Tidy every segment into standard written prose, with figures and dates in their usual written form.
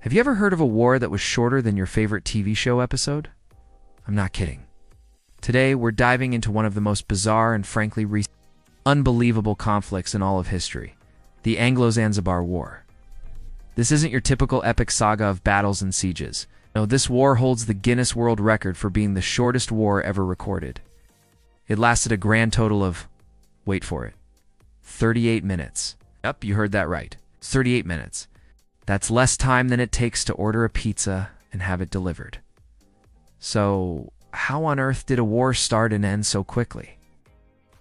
Have you ever heard of a war that was shorter than your favorite TV show episode? I'm not kidding. Today, we're diving into one of the most bizarre and frankly unbelievable conflicts in all of history, the Anglo-Zanzibar War. This isn't your typical epic saga of battles and sieges. No, this war holds the Guinness World Record for being the shortest war ever recorded. It lasted a grand total of, wait for it, 38 minutes. Yep, you heard that right. 38 minutes. That's less time than it takes to order a pizza and have it delivered. So, how on earth did a war start and end so quickly?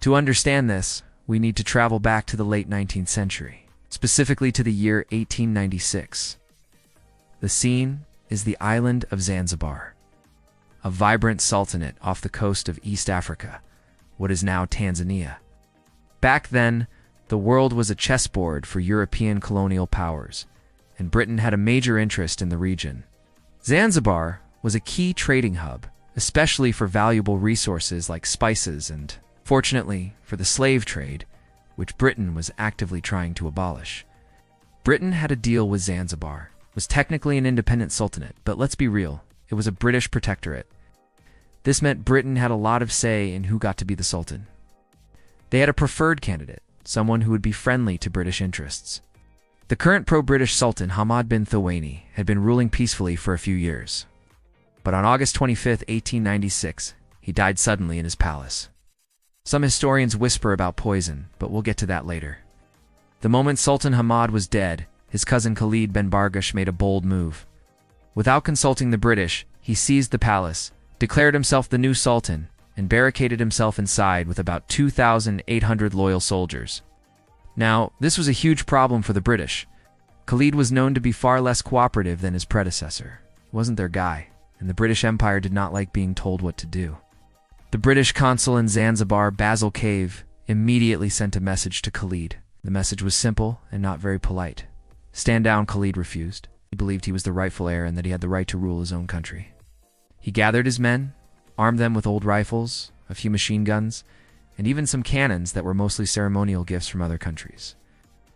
To understand this, we need to travel back to the late 19th century, specifically to the year 1896. The scene is the island of Zanzibar, a vibrant sultanate off the coast of East Africa, what is now Tanzania. Back then, the world was a chessboard for European colonial powers, and Britain had a major interest in the region. Zanzibar was a key trading hub, especially for valuable resources like spices and, fortunately, for the slave trade, which Britain was actively trying to abolish. Britain had a deal with Zanzibar. It was technically an independent sultanate, but let's be real, it was a British protectorate. This meant Britain had a lot of say in who got to be the sultan. They had a preferred candidate, someone who would be friendly to British interests. The current pro-British Sultan Hamad bin Thawani had been ruling peacefully for a few years. But on August 25, 1896, he died suddenly in his palace. Some historians whisper about poison, but we'll get to that later. The moment Sultan Hamad was dead, his cousin Khalid bin Bargash made a bold move. Without consulting the British, he seized the palace, declared himself the new sultan, and barricaded himself inside with about 2,800 loyal soldiers. Now, this was a huge problem for the British. Khalid was known to be far less cooperative than his predecessor. He wasn't their guy, and the British Empire did not like being told what to do. The British consul in Zanzibar, Basil Cave, immediately sent a message to Khalid. The message was simple and not very polite. Stand down, Khalid refused. He believed he was the rightful heir and that he had the right to rule his own country. He gathered his men, armed them with old rifles, a few machine guns, and even some cannons that were mostly ceremonial gifts from other countries.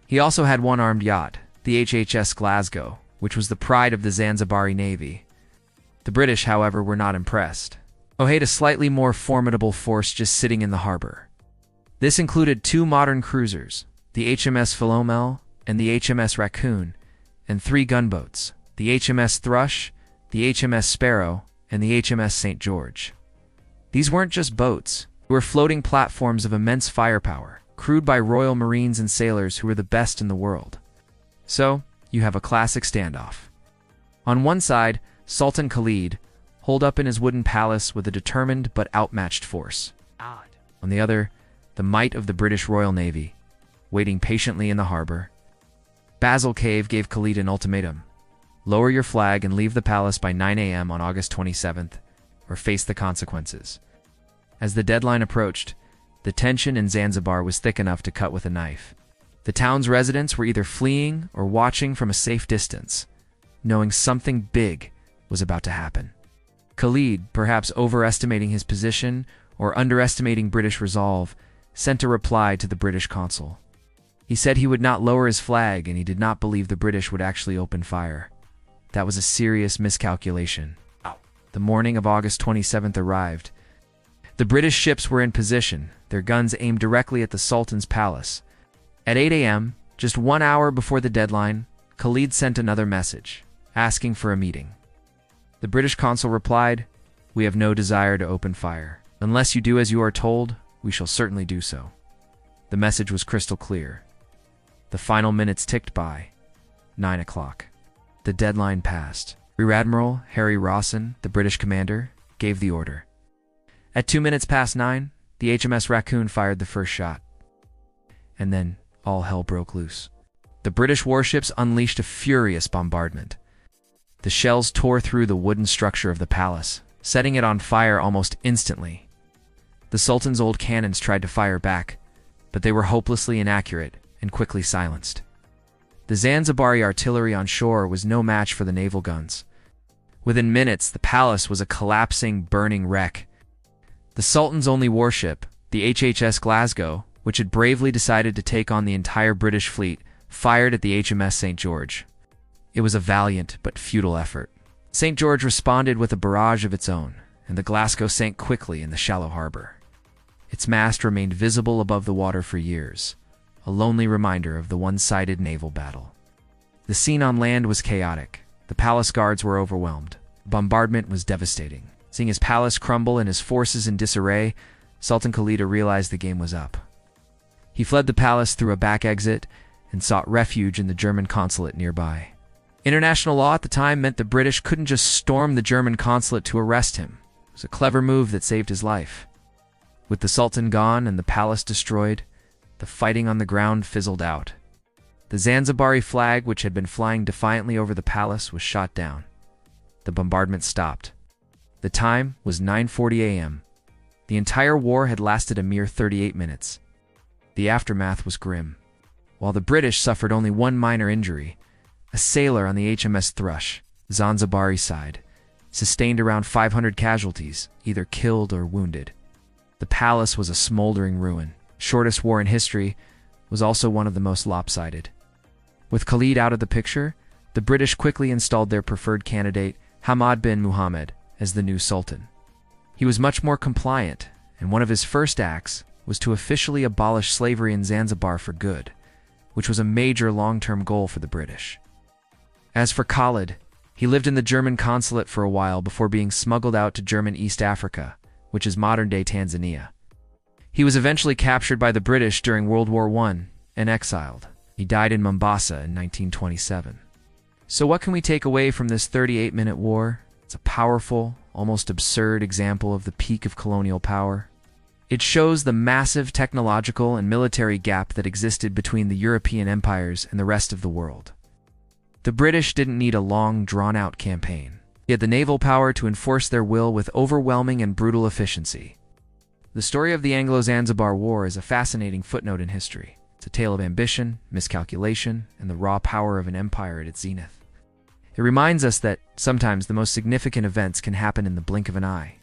He also had one armed yacht, the HHS Glasgow, which was the pride of the Zanzibari Navy. The British, however, were not impressed. They had a slightly more formidable force just sitting in the harbor. This included two modern cruisers, the HMS Philomel and the HMS Raccoon, and three gunboats, the HMS Thrush, the HMS Sparrow, and the HMS St. George. These weren't just boats. They were floating platforms of immense firepower, crewed by Royal Marines and sailors who were the best in the world. So, you have a classic standoff. On one side, Sultan Khalid, holed up in his wooden palace with a determined but outmatched force. On the other, the might of the British Royal Navy, waiting patiently in the harbor. Basil Cave gave Khalid an ultimatum. Lower your flag and leave the palace by 9 a.m. on August 27th, or face the consequences. As the deadline approached, the tension in Zanzibar was thick enough to cut with a knife. The town's residents were either fleeing or watching from a safe distance, knowing something big was about to happen. Khalid, perhaps overestimating his position or underestimating British resolve, sent a reply to the British consul. He said he would not lower his flag and he did not believe the British would actually open fire. That was a serious miscalculation. The morning of August 27th arrived. The British ships were in position, their guns aimed directly at the Sultan's palace. At 8 a.m., just 1 hour before the deadline, Khalid sent another message, asking for a meeting. The British consul replied, "We have no desire to open fire. Unless you do as you are told, we shall certainly do so." The message was crystal clear. The final minutes ticked by. 9 o'clock. The deadline passed. Rear Admiral Harry Rawson, the British commander, gave the order. At 2 minutes past 9, the HMS Raccoon fired the first shot. And then, all hell broke loose. The British warships unleashed a furious bombardment. The shells tore through the wooden structure of the palace, setting it on fire almost instantly. The Sultan's old cannons tried to fire back, but they were hopelessly inaccurate and quickly silenced. The Zanzibari artillery on shore was no match for the naval guns. Within minutes, the palace was a collapsing, burning wreck. The Sultan's only warship, the HHS Glasgow, which had bravely decided to take on the entire British fleet, fired at the HMS St. George. It was a valiant but futile effort. St. George responded with a barrage of its own, and the Glasgow sank quickly in the shallow harbor. Its mast remained visible above the water for years, a lonely reminder of the one-sided naval battle. The scene on land was chaotic. The palace guards were overwhelmed. The bombardment was devastating. Seeing his palace crumble and his forces in disarray, Sultan Khalid realized the game was up. He fled the palace through a back exit and sought refuge in the German consulate nearby. International law at the time meant the British couldn't just storm the German consulate to arrest him. It was a clever move that saved his life. With the Sultan gone and the palace destroyed, the fighting on the ground fizzled out. The Zanzibari flag, which had been flying defiantly over the palace, was shot down. The bombardment stopped. The time was 9:40 a.m. The entire war had lasted a mere 38 minutes. The aftermath was grim. While the British suffered only one minor injury, a sailor on the HMS Thrush, Zanzibari side, sustained around 500 casualties, either killed or wounded. The palace was a smoldering ruin. Shortest war in history, was also one of the most lopsided. With Khalid out of the picture, the British quickly installed their preferred candidate, Hamad bin Muhammad, as the new sultan. He was much more compliant, and one of his first acts was to officially abolish slavery in Zanzibar for good, which was a major long-term goal for the British. As for Khalid, he lived in the German consulate for a while before being smuggled out to German East Africa, which is modern-day Tanzania. He was eventually captured by the British during World War I and exiled. He died in Mombasa in 1927. So what can we take away from this 38-minute war? It's a powerful, almost absurd example of the peak of colonial power. It shows the massive technological and military gap that existed between the European empires and the rest of the world. The British didn't need a long, drawn-out campaign. They had the naval power to enforce their will with overwhelming and brutal efficiency. The story of the Anglo-Zanzibar War is a fascinating footnote in history. It's a tale of ambition, miscalculation, and the raw power of an empire at its zenith. It reminds us that sometimes the most significant events can happen in the blink of an eye.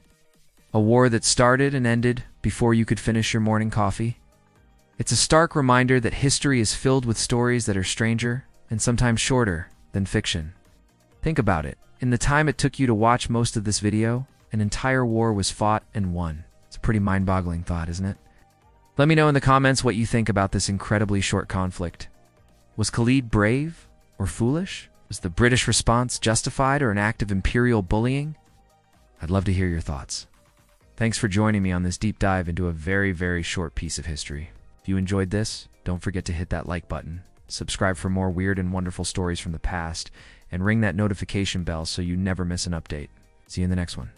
A war that started and ended before you could finish your morning coffee. It's a stark reminder that history is filled with stories that are stranger and sometimes shorter than fiction. Think about it. In the time it took you to watch most of this video, an entire war was fought and won. It's a pretty mind-boggling thought, isn't it? Let me know in the comments what you think about this incredibly short conflict. Was Khalid brave or foolish? Was the British response justified or an act of imperial bullying? I'd love to hear your thoughts. Thanks for joining me on this deep dive into a very, very short piece of history. If you enjoyed this, don't forget to hit that like button, subscribe for more weird and wonderful stories from the past, and ring that notification bell so you never miss an update. See you in the next one.